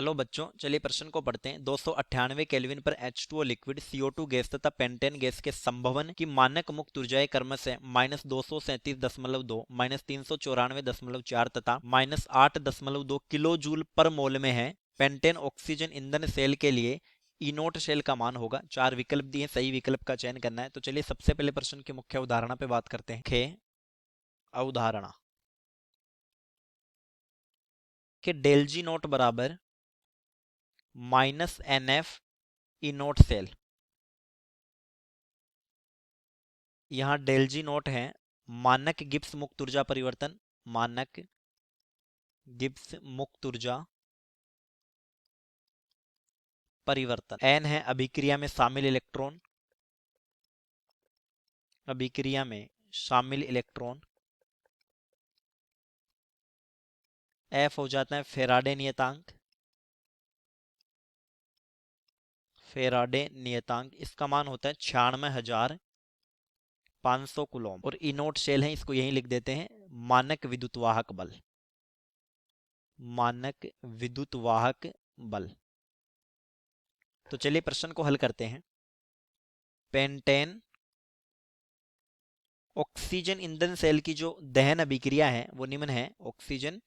Hello बच्चों, चलिए प्रश्न को पढ़ते हैं। 298 केल्विन पर H2O लिक्विड, CO2 गैस तथा पेंटेन गैस के संभवन की मानक मुक्त ऊर्जाएं क्रमशः -237.2, -394.4 तथा -8.2 किलो जूल पर मोल में है। पेंटेन ऑक्सीजन ईंधन सेल के लिए इनोट सेल का मान होगा। 4 विकल्प दिए, सही विकल्प का चयन करना है। तो चलिए सबसे पहले प्रश्न की मुख्य अवधारणा पे बात करते हैं। मुख्य अवधारणा कि डेल जी नोट बराबर -NF इनोट सेल। यहाँ डेल जी नोट है मानक गिब्स मुक्त ऊर्जा परिवर्तन, मानक गिब्स मुक्त ऊर्जा परिवर्तन। एन है अभिक्रिया में शामिल इलेक्ट्रॉन, अभिक्रिया में शामिल इलेक्ट्रॉन। एफ हो जाता है फेराडे नियतांक, फेराडे नियतांक। इसका मान होता है 96,500 कूलॉम। और इनोट शेल है, इसको यहीं लिख देते हैं मानक विद्युत वाहक बल, मानक विद्युत वाहक बल। तो चलिए प्रश्न को हल करते हैं। पेंटेन ऑक्सीजन ईंधन सेल की जो दहन अभिक्रिया है वो निम्न है। ऑक्सीजन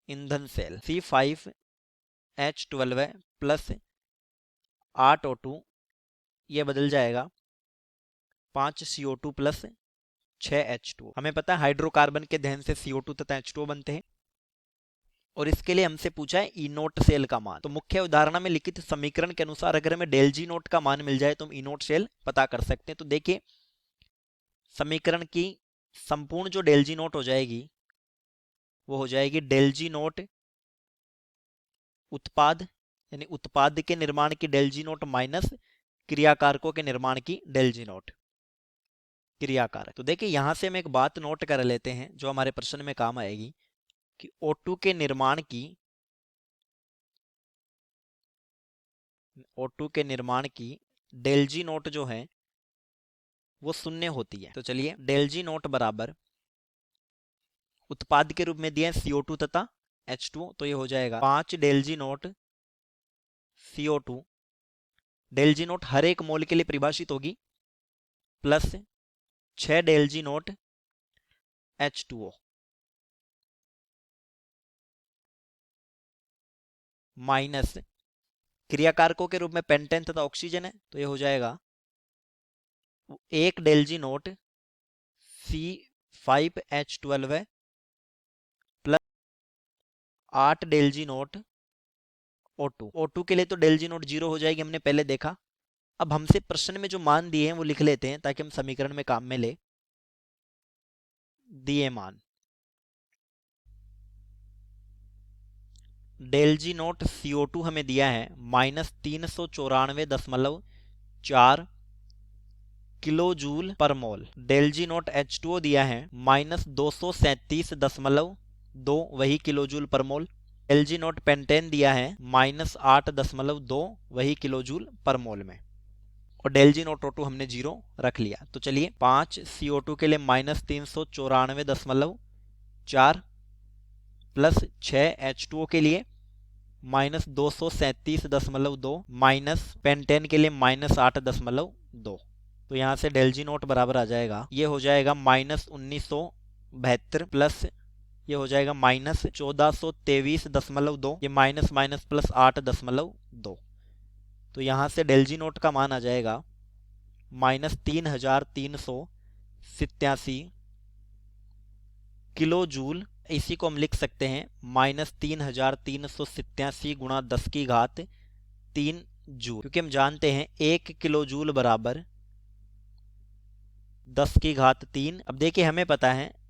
ईंधन सेल C5H12 है प्लस 8O2, ये बदल जाएगा 5CO2 प्लस 6H2। हमें पता है हाइड्रोकार्बन के दहन से CO2 तथा H2O बनते हैं। और इसके लिए हमसे पूछा है इनोट सेल का मान। तो मुख्य उदाहरण में लिखित समीकरण के अनुसार अगर हमें डेल जी नोट का मान मिल जाए तो हम इनोट सेल पता कर सकते हैं। तो देखिए समीकरण की संपूर्ण जो डेल जी नोट हो जाएगी वो हो जाएगी डेल जी नोट उत्पाद, यानी उत्पाद के निर्माण की डेल जी नोट माइनस क्रियाकारकों के निर्माण की डेल जी नोट, क्रियाकारक। तो देखिए यहां से हम एक बात नोट कर लेते हैं जो हमारे प्रश्न में काम आएगी कि O2 के निर्माण की, O2 के निर्माण की डेल जी नोट जो है वो शून्य होती है। तो चलिए डेल जी नोट बराबर उत्पाद के रूप में दिया है CO2 तथा H2O, तो ये हो जाएगा 5 डेल जी नोट CO2। डेल जी नोट हर एक मोल के लिए परिभाषित होगी, प्लस 6 डेल जी नोट H2O माइनस क्रियाकारकों के रूप में पेंटेन तथा ऑक्सीजन है, तो ये हो जाएगा 1 डेल जी नोट C5H12 है प्लस 8 डेल जी नोट O2। O2 के लिए तो डेल जी नोट 0 हो जाएगी, हमने पहले देखा। अब हमसे प्रश्न में जो मान दिए हैं वो लिख लेते हैं ताकि हम समीकरण में काम में ले। दिए मान डेल जी नोट CO2 हमें दिया है -394.4 किलो जूल पर मोल। डेल जी नोट H2O दिया है -237.2, वही किलो जूल पर मोल। डेल जी नोट पेंटेन दिया है -8.2, वही किलो जूल पर मोल में। और डेल जी नोट O2 हमने 0 रख लिया। तो चलिए 5 CO2 के लिए -394.4 प्लस 6 H2O के लिए -237.2 माइनस पेंटेन के लिए -8.2। तो यहाँ से डेल जी नोट बराबर आ जाएगा, ये हो जाएगा -1972 प्लस ये हो जाएगा -1423.2, ये माइनस माइनस प्लस 8.2। तो यहाँ से डेल जी नोट का मान आ जाएगा -3387 किलो जूल। इसी को हम लिख सकते हैं -3387 गुणा 10 की घात 3 जूल, क्योंकि हम जानते हैं 1 किलो जूल बराबर 10 की घात 3। अब देखिए हमें पता है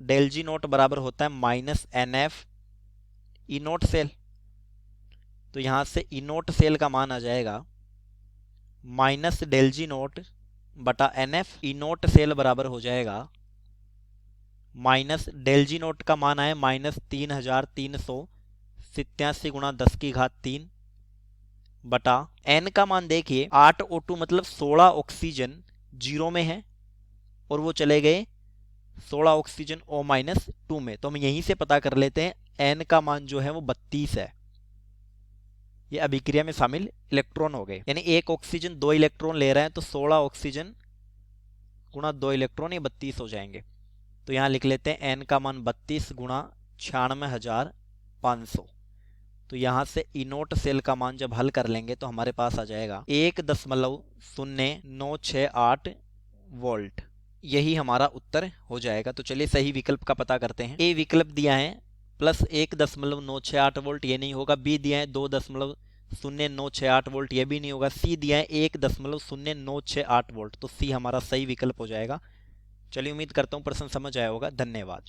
डेल जी नोट बराबर होता है -NF इनोट सेल। तो यहां से इनोट सेल का मान आ जाएगा माइनस डेल जी नोट बटा NF। इनोट सेल बराबर हो जाएगा माइनस डेल जी नोट का मान आए -3387 गुणा 10 की घात 3 बटा N का मान देखिए 8O2 मतलब 16 ऑक्सीजन 0 में है और वो चले गए 16 ऑक्सीजन O-2 में। तो हम यहीं से पता कर लेते हैं N का मान जो है वो 32 है। ये अभिक्रिया में शामिल इलेक्ट्रॉन हो गए। यानी एक ऑक्सीजन 2 इलेक्ट्रॉन ले रहा है तो 16 ऑक्सीजन गुणा 2 इलेक्ट्रॉन, ये 32 हो जाएंगे। तो यहाँ लिख लेते हैं n का मान 32 गुणा 96,500। तो यहाँ से इनोट सेल का मान जब हल कर लेंगे तो हमारे पास आ जाएगा 1.0968 वोल्ट। यही हमारा उत्तर हो जाएगा। तो चलिए सही विकल्प का पता करते हैं। ए विकल्प दिया है प्लस 1.968 वोल्ट, ये नहीं होगा। बी दिया है 2.0968 वोल्ट, ये भी नहीं होगा। सी दिया है 1.0968 वोल्ट, तो सी हमारा सही विकल्प हो जाएगा। चलिए उम्मीद करता हूँ प्रश्न समझ आया होगा। धन्यवाद।